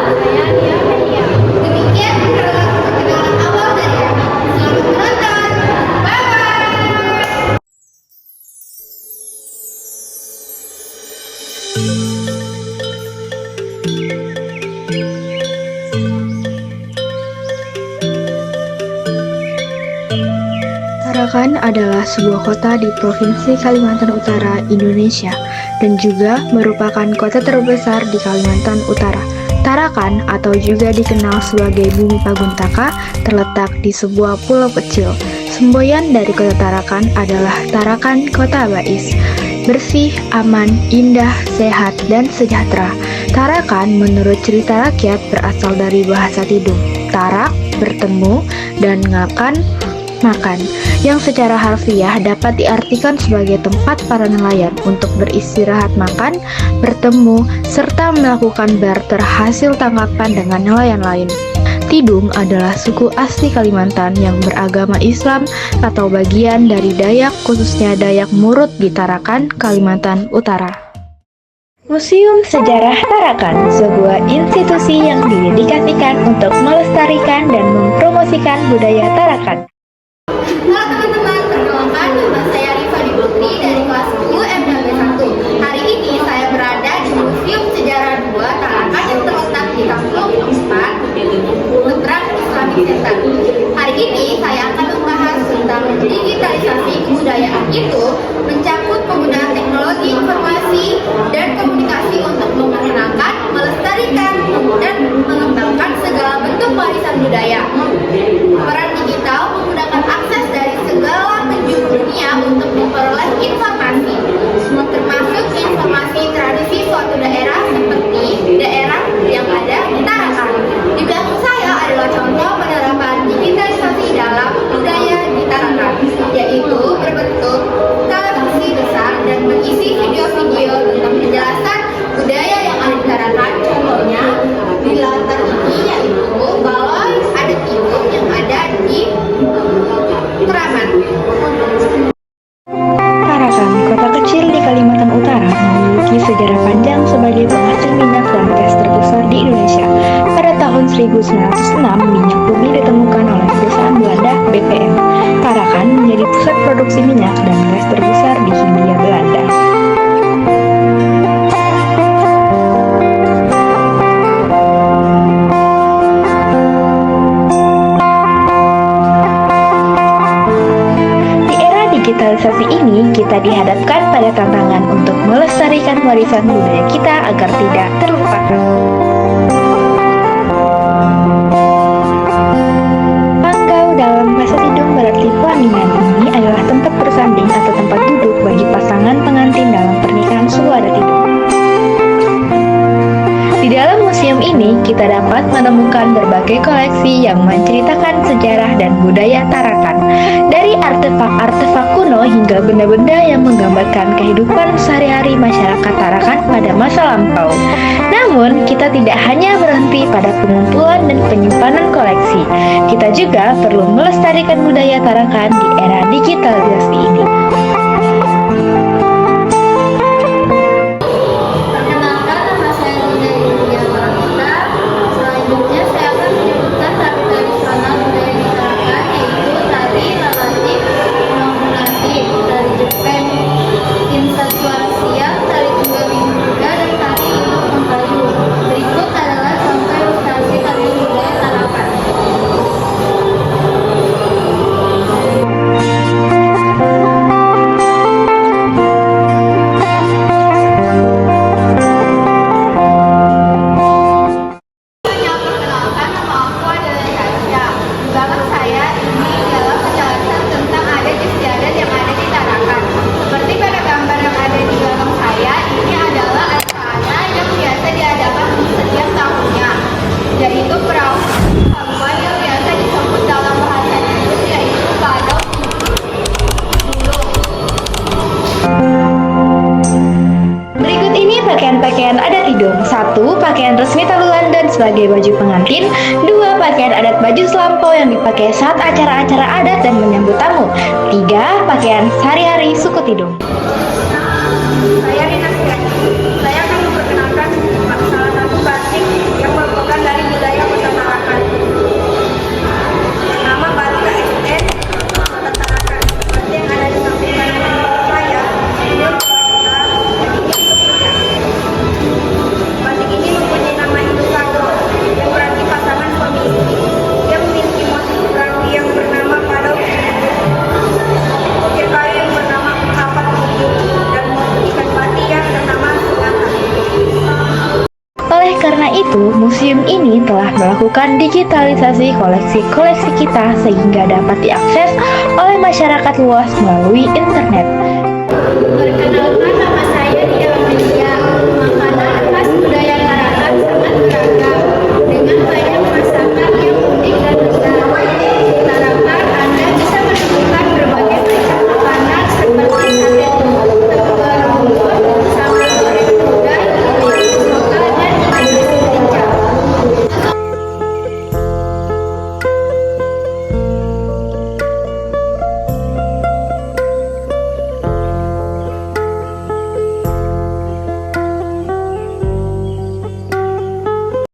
saya Nia Media. Demikian perkenalan awal dari kami. Selamat menonton. Bye-bye. Tarakan adalah sebuah kota di Provinsi Kalimantan Utara, Indonesia, dan juga merupakan kota terbesar di Kalimantan Utara. Tarakan atau juga dikenal sebagai Bumi Paguntaka terletak di sebuah pulau kecil. Semboyan dari kota Tarakan adalah Tarakan Kota Bais. Bersih, aman, indah, sehat, dan sejahtera. Tarakan menurut cerita rakyat berasal dari bahasa Tidung. Tarak, bertemu, dan ngakan, makan, yang secara harfiah dapat diartikan sebagai tempat para nelayan untuk beristirahat makan, bertemu, serta melakukan barter hasil tangkapan dengan nelayan lain. Tidung adalah suku asli Kalimantan yang beragama Islam atau bagian dari Dayak, khususnya Dayak Murut di Tarakan, Kalimantan Utara. Museum Sejarah Tarakan, sebuah institusi yang didedikasikan untuk melestarikan dan mempromosikan budaya Tarakan. Halo teman-teman, perkenalkan nama saya Rifa Putri dari kelas 10 MDB 1. Hari ini saya berada di Museum Sejarah 2 Tarakan yang terletak di Kampung 4, seberang Islamic Center. Hari ini saya akan membahas tentang digitalisasi kebudayaan itu mencakup penggunaan teknologi informasi dan komunikasi untuk memperkenalkan, melestarikan, dan mengembangkan segala bentuk warisan budaya. Peran digital menggunakan akses dari segala penjuru dunia untuk memperoleh informasi, termasuk informasi tradisi suatu daerah seperti daerah yang ada di Tarakan. Di belakang saya adalah contoh penerapan digitalisasi dalam budaya di Tarakan, yaitu berbentuk televisi besar dan berisi video-video tentang penjelasan budaya yang ada di Tarakan. Contohnya di latar ini yaitu balai adat Tidung yang ada di Kraman. Tarakan, kota kecil di Kalimantan Utara, memiliki sejarah panjang sebagai penghasil minyak dan gas terbesar di Indonesia. Pada tahun 1906, minyak bumi ditemukan oleh perusahaan Belanda BPM. Tarakan menjadi pusat produksi minyak dan gas terbesar di Hindia Belanda. Digitalisasi ini kita dihadapkan pada tantangan untuk melestarikan warisan budaya kita agar tidak terlupakan. Panggau dalam bahasa Tidung berarti pelaminan. Ini adalah tempat bersanding atau tempat duduk bagi pasangan pengantin dalam pernikahan suku adat Tidung. Di dalam museum ini kita dapat menemukan berbagai koleksi yang menceritakan sejarah dan budaya Tarakan. Dari artefak-artefak kuno hingga benda-benda yang menggambarkan kehidupan sehari-hari masyarakat Tarakan pada masa lampau. Namun, kita tidak hanya berhenti pada pengumpulan dan penyimpanan koleksi. Kita juga perlu melestarikan budaya Tarakan di era digitalisasi ini. Perkenalkan, nama saya Dina Yulia Paramita. Selanjutnya saya akan menyebutkan tari tradisional budaya di Tarakan, yaitu tari lalatif, nongkunatif, tari Jepang, insatuan siang, tari tunggal Buddha, dan tari Ilok Mengkayu. Berikut adalah contoh ilustrasi tari budaya Tarakan. Perkenalkan, nama aku adalah Tasya. Di belakang saya ini adalah penjelasan tentang adat istiadat yang ada di Tarakan. Seperti pada gambar yang ada di belakang saya, ini adalah acara yang biasa diadakan setiap tahunnya, yaitu perahu Sampah yang biasa disebut dalam bahasa Inggris yaitu Badau Dulu. Berikut ini pakaian-pakaian adat Tidung. 1. Pakaian resmi Talu London sebagai baju pengantin. 2. Pakaian adat baju selampau yang dipakai saat acara-acara adat dan menyambut tamu. 3. Pakaian sehari-hari suku Tidung. Saya Rina Sirani. Saya akan memperkenalkan salah satu batik yang merupakan itu, museum ini telah melakukan digitalisasi koleksi-koleksi kita sehingga dapat diakses oleh masyarakat luas melalui internet. Perkenalkan, nama